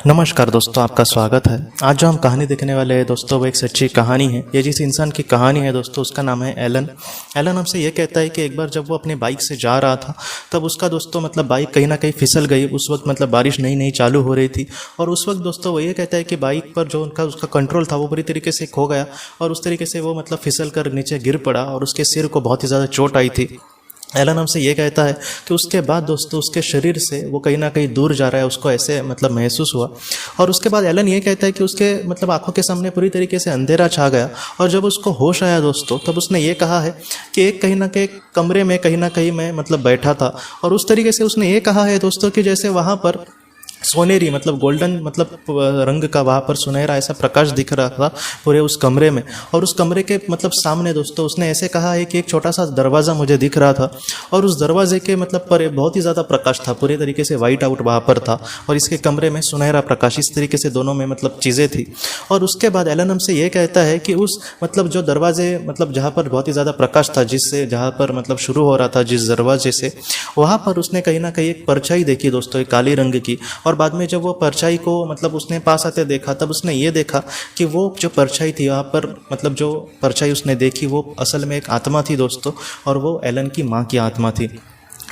नमस्कार दोस्तों, आपका स्वागत है। आज जो हम कहानी देखने वाले हैं दोस्तों, वो एक सच्ची कहानी है। ये जिस इंसान की कहानी है दोस्तों, उसका नाम है एलन। एलन हमसे ये कहता है कि एक बार जब वो अपने बाइक से जा रहा था, तब उसका दोस्तों बाइक कहीं ना कहीं फिसल गई। उस वक्त बारिश नई नई चालू हो रही थी, और उस वक्त दोस्तों वो ये कहता है कि बाइक पर जो उसका कंट्रोल था वो पूरी तरीके से खो गया, और उस तरीके से वो फिसल कर नीचे गिर पड़ा, और उसके सिर को बहुत ही ज़्यादा चोट आई थी। एलन हमसे ये कहता है कि उसके बाद दोस्तों उसके शरीर से वो कहीं ना कहीं दूर जा रहा है, उसको ऐसे महसूस हुआ। और उसके बाद एलन ये कहता है कि उसके आंखों के सामने पूरी तरीके से अंधेरा छा गया, और जब उसको होश आया दोस्तों, तब उसने ये कहा है कि एक कहीं ना कहीं कमरे में कहीं ना कहीं मैं बैठा था, और उस तरीके से उसने ये कहा है दोस्तों कि जैसे वहाँ पर सोनेरी गोल्डन रंग का वहाँ पर सुनहरा ऐसा प्रकाश दिख रहा था पूरे उस कमरे में। और उस कमरे के सामने दोस्तों उसने ऐसे कहा है कि एक छोटा सा दरवाज़ा मुझे दिख रहा था, और उस दरवाजे के पर बहुत ही ज़्यादा प्रकाश था, पूरे तरीके से वाइट आउट वहाँ पर था, और इसके कमरे में सुनहरा प्रकाश, इस तरीके से दोनों में चीज़ें थी। और उसके बाद एलन हमसे ये कहता है कि उस जो दरवाजे जहाँ पर बहुत ही ज़्यादा प्रकाश था, जिससे जहाँ पर शुरू हो रहा था जिस दरवाजे से, वहाँ पर उसने कहीं ना कहीं एक परछाई देखी दोस्तों, एक काली रंग की। और बाद में जब वो परछाई को उसने पास आते देखा, तब उसने ये देखा कि वो जो परछाई थी वहाँ पर जो परछाई उसने देखी वो असल में एक आत्मा थी दोस्तों, और वो एलन की माँ की आत्मा थी।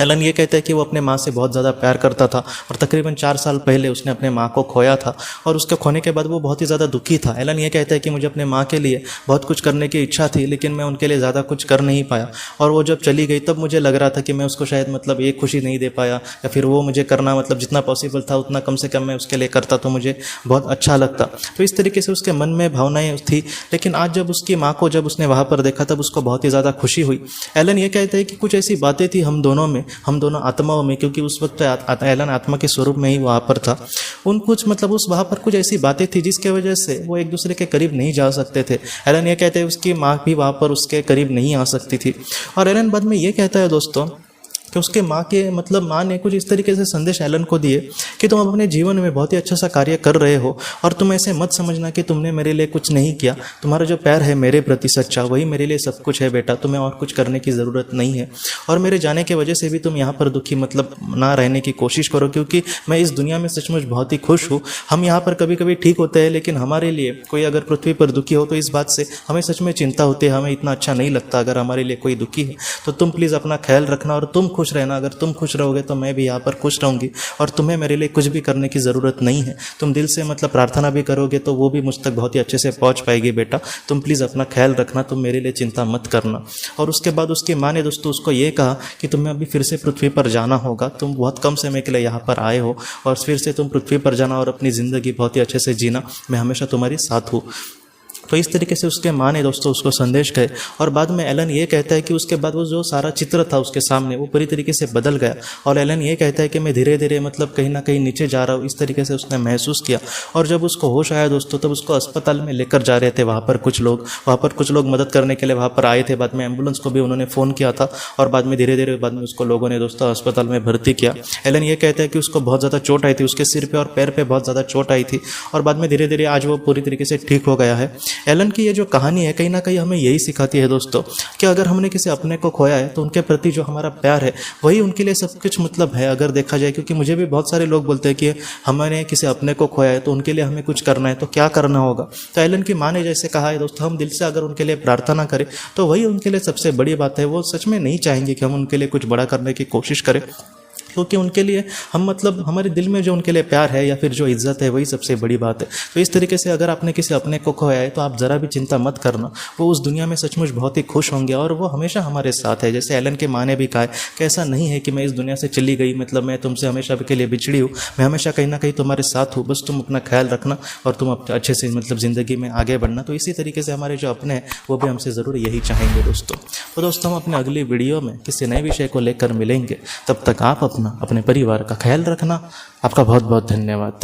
एलन ये कहता है कि वो अपने माँ से बहुत ज़्यादा प्यार करता था, और तकरीबन 4 साल पहले उसने अपने माँ को खोया था, और उसके खोने के बाद वो बहुत ही ज़्यादा दुखी था। एलन ये कहता है कि मुझे अपने माँ के लिए बहुत कुछ करने की इच्छा थी, लेकिन मैं उनके लिए ज़्यादा कुछ कर नहीं पाया, और वो जब चली गई तब मुझे लग रहा था कि मैं उसको शायद ये खुशी नहीं दे पाया, या फिर वो मुझे करना जितना पॉसिबल था उतना कम से कम मैं उसके लिए करता तो मुझे बहुत अच्छा लगता। तो इस तरीके से उसके मन में भावनाएँ थी। लेकिन आज जब उसकी माँ को जब उसने वहाँ पर देखा, तब उसको बहुत ही ज़्यादा खुशी हुई। एलन ये कहता है कि कुछ ऐसी बातें थी हम दोनों आत्माओं में, क्योंकि उस वक्त एलन आत्मा के स्वरूप में ही वहाँ पर था। उन कुछ उस वहाँ पर कुछ ऐसी बातें थी जिसके वजह से वो एक दूसरे के करीब नहीं जा सकते थे। एलन ये कहते हैं उसकी माँ भी वहाँ पर उसके करीब नहीं आ सकती थी। और एलन बाद में ये कहता है दोस्तों कि उसके माँ के माँ ने कुछ इस तरीके से संदेश एलन को दिए कि तुम अपने जीवन में बहुत ही अच्छा सा कार्य कर रहे हो, और तुम ऐसे मत समझना कि तुमने मेरे लिए कुछ नहीं किया। तुम्हारा जो प्यार है मेरे प्रति सच्चा, वही मेरे लिए सब कुछ है बेटा, तुम्हें और कुछ करने की ज़रूरत नहीं है। और मेरे जाने की वजह से भी तुम यहाँ पर दुखी ना रहने की कोशिश करो, क्योंकि मैं इस दुनिया में सचमुच बहुत ही खुश हूँ। हम यहाँ पर कभी कभी ठीक होते हैं, लेकिन हमारे लिए कोई अगर पृथ्वी पर दुखी हो तो इस बात से हमें सच में चिंता होती है, हमें इतना अच्छा नहीं लगता अगर हमारे लिए कोई दुखी है। तो तुम प्लीज़ अपना ख्याल रखना, और तुम खुश रहना। अगर तुम खुश रहोगे तो मैं भी यहाँ पर खुश रहूँगी, और तुम्हें मेरे लिए कुछ भी करने की ज़रूरत नहीं है। तुम दिल से प्रार्थना भी करोगे तो वो भी मुझ तक बहुत ही अच्छे से पहुँच पाएगी बेटा। तुम प्लीज़ अपना ख्याल रखना, तुम मेरे लिए चिंता मत करना। और उसके बाद उसकी माँ ने दोस्तों उसको ये कहा कि तुम्हें अभी फिर से पृथ्वी पर जाना होगा, तुम बहुत कम समय के लिए यहाँ पर आए हो, और फिर से तुम पृथ्वी पर जाना और अपनी ज़िंदगी बहुत ही अच्छे से जीना। मैं हमेशा तुम्हारे साथ हूँ। तो इस तरीके से उसके माँ ने दोस्तों उसको संदेश कहे। और बाद में एलन ये कहता है कि उसके बाद वो जो सारा चित्र था उसके सामने वो पूरी तरीके से बदल गया, और एलन ये कहता है कि मैं धीरे धीरे कहीं ना कहीं नीचे जा रहा हूँ, इस तरीके से उसने महसूस किया। और जब उसको होश आया दोस्तों, तब उसको अस्पताल में लेकर जा रहे थे वहाँ पर कुछ लोग मदद करने के लिए वहाँ पर आए थे। बाद में एम्बुलेंस को भी उन्होंने फ़ोन किया था, और बाद में धीरे धीरे बाद में उसको लोगों ने दोस्तों अस्पताल में भर्ती किया। एलन ये कहता है कि उसको बहुत ज़्यादा चोट आई थी, उसके सिर पर और पैर पर बहुत ज़्यादा चोट आई थी, और बाद में धीरे धीरे आज वो पूरी तरीके से ठीक हो गया है। एलन की ये जो कहानी है कहीं ना कहीं हमें यही सिखाती है दोस्तों कि अगर हमने किसी अपने को खोया है तो उनके प्रति जो हमारा प्यार है वही उनके लिए सब कुछ है, अगर देखा जाए। क्योंकि मुझे भी बहुत सारे लोग बोलते हैं कि हमने किसी अपने को खोया है तो उनके लिए हमें कुछ करना है, तो क्या करना होगा। तो एलन की माँ ने जैसे कहा है दोस्तों, हम दिल से अगर उनके लिए प्रार्थना करें तो वही उनके लिए सबसे बड़ी बात है। वो सच में नहीं चाहेंगे कि हम उनके लिए कुछ बड़ा करने की कोशिश करें, क्योंकि उनके लिए हम हमारे दिल में जो उनके लिए प्यार है या फिर जो इज्जत है वही सबसे बड़ी बात है। तो इस तरीके से अगर आपने किसी अपने को खोया है तो आप ज़रा भी चिंता मत करना, वो उस दुनिया में सचमुच बहुत ही खुश होंगे, और वो हमेशा हमारे साथ है। जैसे एलन के माँ ने भी कहा है कि ऐसा नहीं है कि मैं इस दुनिया से चली गई, मैं तुमसे हमेशा के लिए बिछड़ी हूँ, मैं हमेशा कहीं ना कहीं तुम्हारे साथ हूँ, बस तुम अपना ख्याल रखना और तुम अच्छे से ज़िंदगी में आगे बढ़ना। तो इसी तरीके से हमारे जो अपने हैं वो भी हमसे ज़रूर यही चाहेंगे दोस्तों। तो दोस्तों हम अपने अगली वीडियो में किसी नए विषय को लेकर मिलेंगे, तब तक आप अपने परिवार का ख्याल रखना। आपका बहुत बहुत धन्यवाद।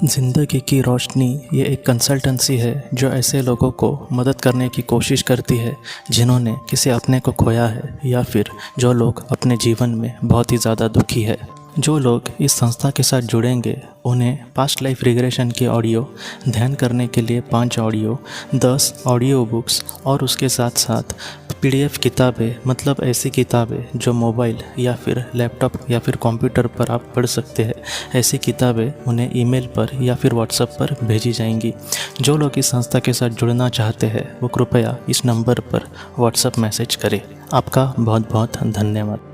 ज़िंदगी की रोशनी ये एक कंसल्टेंसी है जो ऐसे लोगों को मदद करने की कोशिश करती है जिन्होंने किसी अपने को खोया है, या फिर जो लोग अपने जीवन में बहुत ही ज़्यादा दुखी है। जो लोग इस संस्था के साथ जुड़ेंगे उन्हें पास्ट लाइफ रिग्रेशन की ऑडियो, ध्यान करने के लिए 5 ऑडियो, 10 ऑडियो बुक्स और उसके साथ साथ PDF किताबें मतलब ऐसी किताबें जो मोबाइल या फिर लैपटॉप या फिर कंप्यूटर पर आप पढ़ सकते हैं। ऐसी किताबें उन्हें ईमेल पर या फिर व्हाट्सएप पर भेजी जाएंगी। जो लोग इस संस्था के साथ जुड़ना चाहते हैं वो कृपया इस नंबर पर व्हाट्सएप मैसेज करें। आपका बहुत बहुत धन्यवाद।